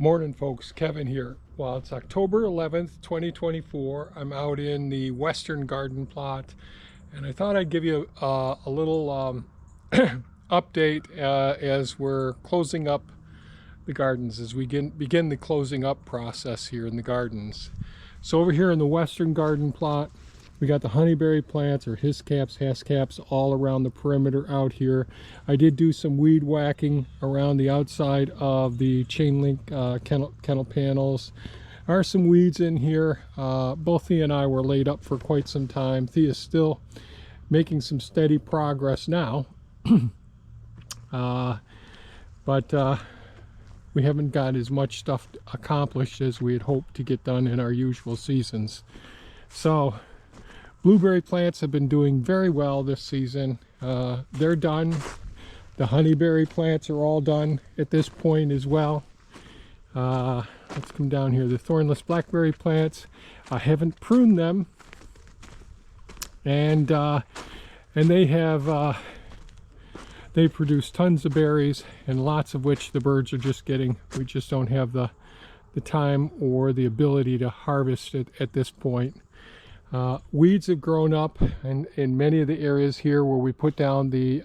Morning folks, Kevin here. Well, it's October 11th, 2024. I'm out in the Western Garden Plot, and I thought I'd give you a little update as we're closing up the gardens, as we begin the closing up process here in the gardens. So over here in the Western Garden Plot, we got the honeyberry plants, or hascaps, all around the perimeter out here. I did do some weed whacking around the outside of the chain link kennel panels. There are some weeds in here. Both Thea and I were laid up for quite some time. Thea's still making some steady progress now. But we haven't got as much stuff accomplished as we had hoped to get done in our usual seasons. So blueberry plants have been doing very well this season. They're done. The honeyberry plants are all done at this point as well. Let's come down here. The thornless blackberry plants, I haven't pruned them, and they have they produce tons of berries, and lots of which the birds are just getting. We just don't have the time or the ability to harvest it at this point. Weeds have grown up in many of the areas here where we put down the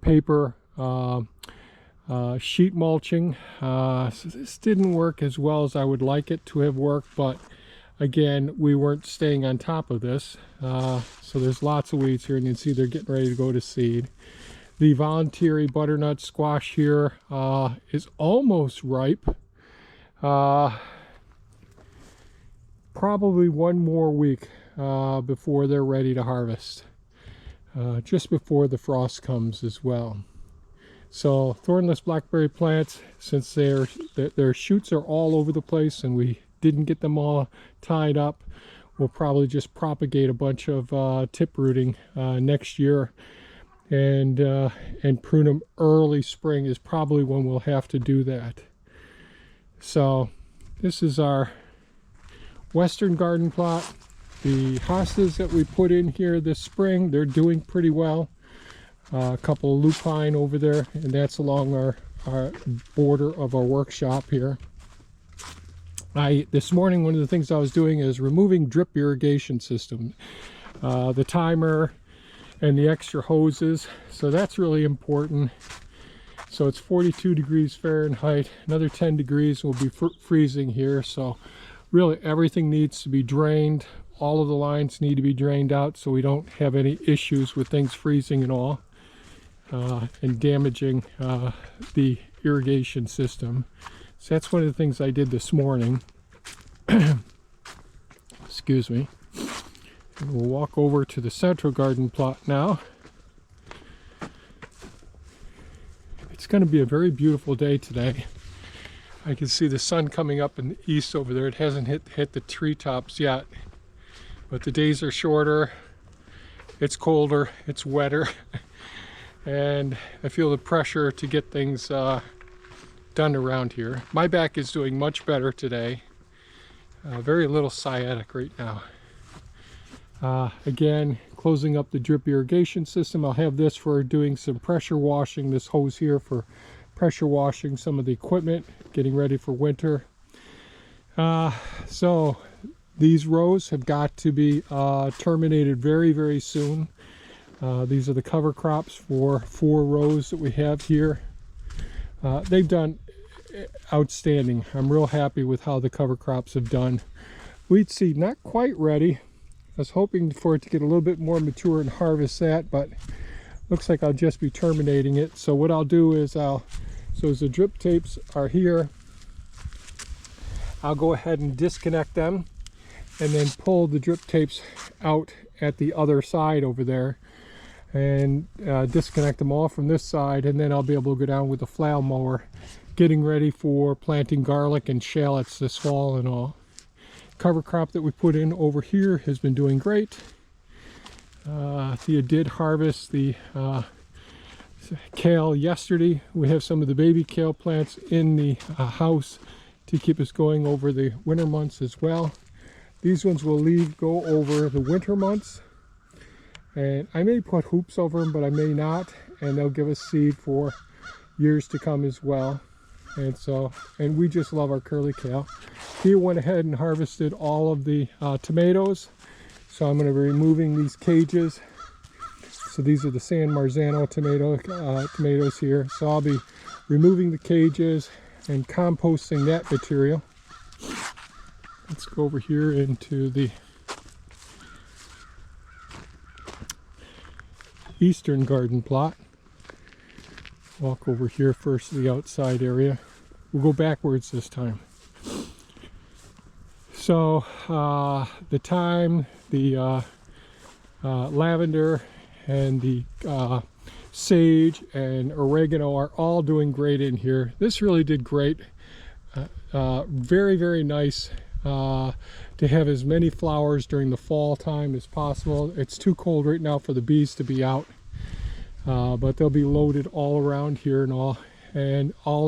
paper sheet mulching. So this didn't work as well as I would like it to have worked, but again, we weren't staying on top of this. So there's lots of weeds here, and you can see they're getting ready to go to seed. The voluntary butternut squash here is almost ripe. Probably one more week before they're ready to harvest, just before the frost comes as well. So thornless blackberry plants, since their shoots are all over the place and we didn't get them all tied up, we'll probably just propagate a bunch of tip rooting next year, and prune them early spring is probably when we'll have to do that. So this is our Western Garden Plot. The hostas that we put in here this spring, they're doing pretty well. A couple of lupine over there, and that's along our border of our workshop here. This morning, one of the things I was doing is removing drip irrigation system, the timer and the extra hoses. So that's really important. So it's 42 degrees Fahrenheit. Another 10 degrees will be freezing here. So really everything needs to be drained. All of the lines need to be drained out so we don't have any issues with things freezing and all, and damaging the irrigation system. So that's one of the things I did this morning. Excuse me. And we'll walk over to the Central Garden Plot now. It's going to be a very beautiful day today. I can see the sun coming up in the east over there. It hasn't hit the treetops yet, but the days are shorter, it's colder, it's wetter, and I feel the pressure to get things done around here. My back is doing much better today. Very little sciatic right now. Again, closing up the drip irrigation system. I'll have this for doing some pressure washing, this hose here for pressure washing some of the equipment, getting ready for winter. So these rows have got to be terminated very, very soon. These are the cover crops for 4 rows that we have here. They've done outstanding. I'm real happy with how the cover crops have done. Weed seed not quite ready. I was hoping for it to get a little bit more mature and harvest that, but looks like I'll just be terminating it. So what I'll do is so as the drip tapes are here, I'll go ahead and disconnect them and then pull the drip tapes out at the other side over there, and disconnect them all from this side, and then I'll be able to go down with the flail mower, getting ready for planting garlic and shallots this fall and all. Cover crop that we put in over here has been doing great. Thea did harvest the kale yesterday. We have some of the baby kale plants in the house to keep us going over the winter months as well. These ones will go over the winter months, and I may put hoops over them, but I may not, and they'll give us seed for years to come as well. And we just love our curly kale. He went ahead and harvested all of the tomatoes. So I'm going to be removing these cages. So these are the San Marzano tomatoes here. So I'll be removing the cages and composting that material. Let's go over here into the eastern garden plot. Walk over here first to the outside area. We'll go backwards this time. So the thyme, the lavender, and the sage and oregano are all doing great in here. This really did great. Very, very nice to have as many flowers during the fall time as possible. It's too cold right now for the bees to be out, but they'll be loaded all around here and all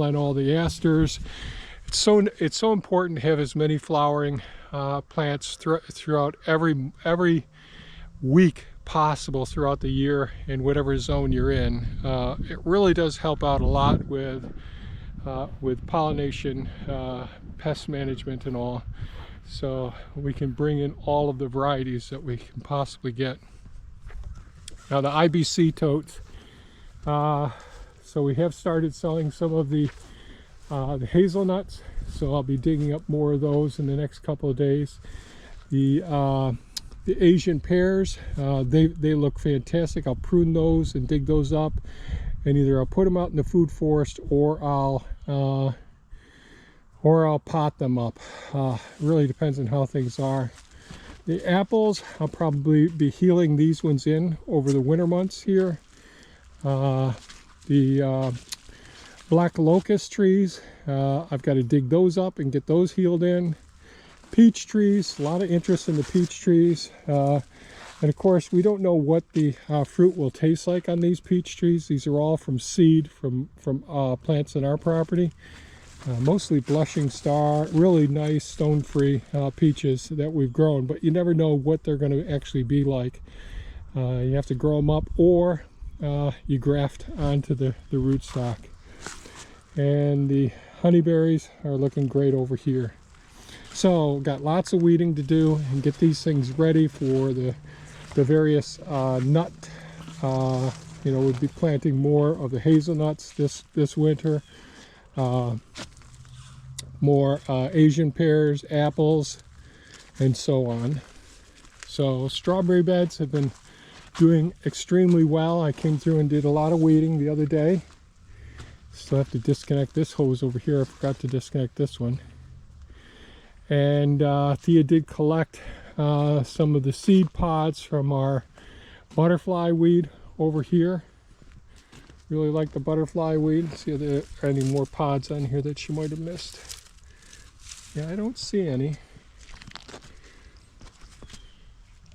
on all the asters. It's so important to have as many flowering plants throughout every week possible throughout the year in whatever zone you're in. It really does help out a lot with pollination, pest management and all. So we can bring in all of the varieties that we can possibly get. Now the IBC totes, so we have started selling some of the hazelnuts, so I'll be digging up more of those in the next couple of days. The Asian pears, they look fantastic. I'll prune those and dig those up, and either I'll put them out in the food forest or I'll pot them up. Really depends on how things are. The apples, I'll probably be healing these ones in over the winter months here. The black locust trees, I've got to dig those up and get those healed in. Peach trees, a lot of interest in the peach trees. And of course, we don't know what the fruit will taste like on these peach trees. These are all from seed from plants on our property. Mostly blushing star, really nice stone-free peaches that we've grown, but you never know what they're going to actually be like. You have to grow them up, or you graft onto the rootstock. And the honeyberries are looking great over here. So got lots of weeding to do and get these things ready for the various nut. We'll be planting more of the hazelnuts this winter. More Asian pears, apples, and so on. So strawberry beds have been doing extremely well. I came through and did a lot of weeding the other day. Still have to disconnect this hose over here. I forgot to disconnect this one. And Thea did collect some of the seed pods from our butterfly weed over here. Really like the butterfly weed. See if there are any more pods on here that she might have missed. Yeah, I don't see any.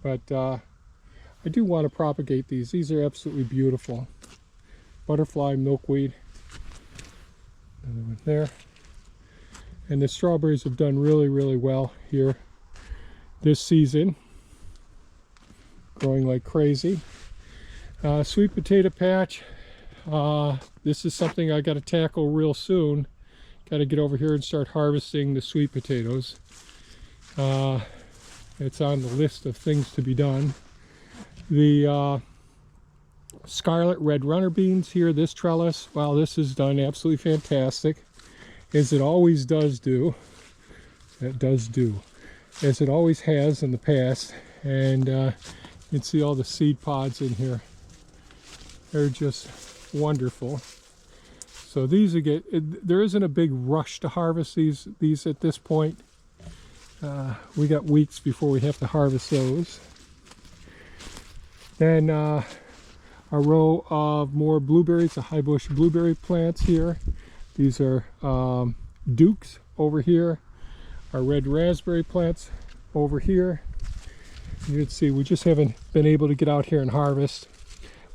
But I do want to propagate these. These are absolutely beautiful. Butterfly milkweed. Another one there. And the strawberries have done really, really well here this season. Growing like crazy. Sweet potato patch. This is something I got to tackle real soon. Got to get over here and start harvesting the sweet potatoes. It's on the list of things to be done. The scarlet red runner beans here, this trellis, wow, this is done absolutely fantastic, as it always does do. It does do, as it always has in the past. And you can see all the seed pods in here. They're just wonderful. So these there isn't a big rush to harvest these at this point. We got weeks before we have to harvest those. Then a row of more blueberries, the high bush blueberry plants here. These are Dukes over here. Our red raspberry plants over here. You can see we just haven't been able to get out here and harvest,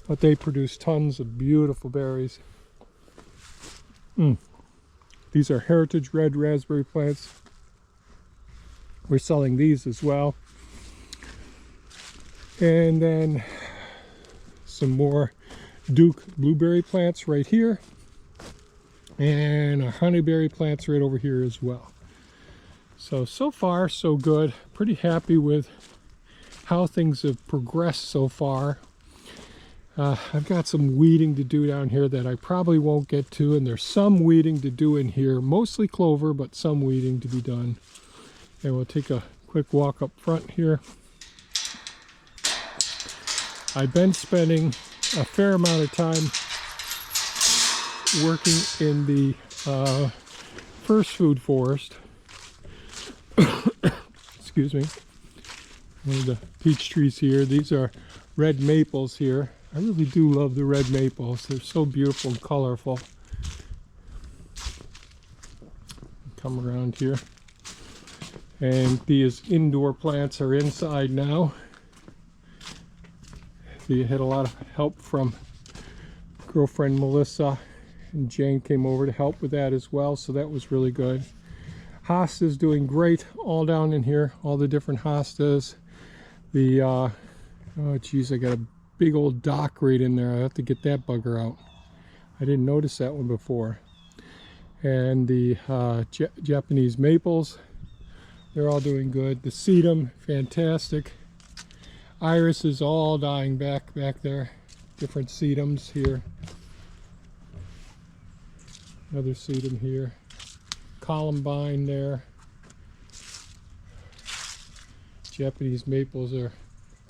but they produce tons of beautiful berries. These are heritage red raspberry plants. We're selling these as well. And then some more Duke blueberry plants right here. And our honeyberry plants right over here as well. So far so good. Pretty happy with how things have progressed so far. I've got some weeding to do down here that I probably won't get to, and there's some weeding to do in here, mostly clover, but some weeding to be done. And we'll take a quick walk up front here. I've been spending a fair amount of time working in the first food forest. Excuse me. One of the peach trees here. These are red maples here. I really do love the red maples. They're so beautiful and colorful. Come around here. And these indoor plants are inside now. We had a lot of help from girlfriend Melissa, and Jane came over to help with that as well, so that was really good. Hosta's doing great all down in here, all the different hostas. The, oh geez, I got a big old dock right in there. I have to get that bugger out. I didn't notice that one before. And the Japanese maples, they're all doing good. The sedum, fantastic. Iris is all dying back there. Different sedums here. Another sedum here. Columbine there. Japanese maples are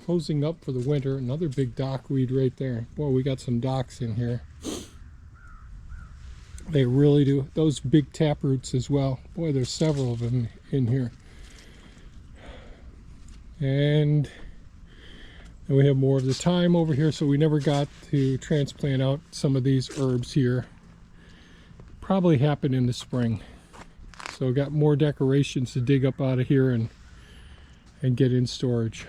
closing up for the winter. Another big dockweed right there. Boy, we got some docks in here. They really do. Those big taproots as well. Boy, there's several of them in here. And then we have more of the thyme over here, so we never got to transplant out some of these herbs here. Probably happened in the spring. So got more decorations to dig up out of here and get in storage.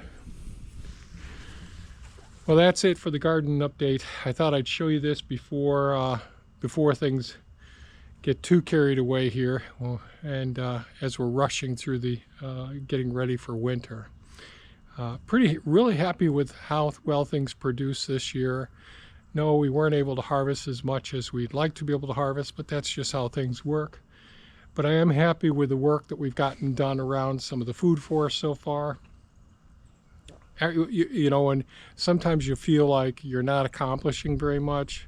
Well, that's it for the garden update. I thought I'd show you this before things get too carried away here, and as we're rushing through the getting ready for winter. Really happy with how well things produce this year. No, we weren't able to harvest as much as we'd like to be able to harvest, but that's just how things work. But I am happy with the work that we've gotten done around some of the food forests so far. You know, and sometimes you feel like you're not accomplishing very much.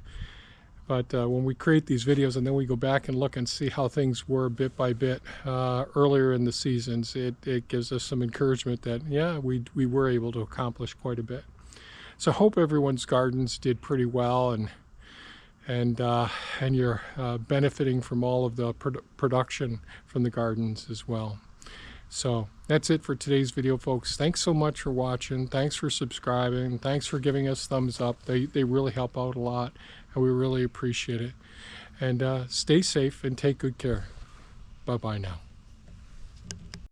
But when we create these videos and then we go back and look and see how things were bit by bit earlier in the seasons, it gives us some encouragement that, yeah, we were able to accomplish quite a bit. So I hope everyone's gardens did pretty well, and you're benefiting from all of the production from the gardens as well. So that's it for today's video, folks. Thanks so much for watching. Thanks for subscribing. Thanks for giving us thumbs up. They really help out a lot, and we really appreciate it. And stay safe and take good care. Bye-bye now.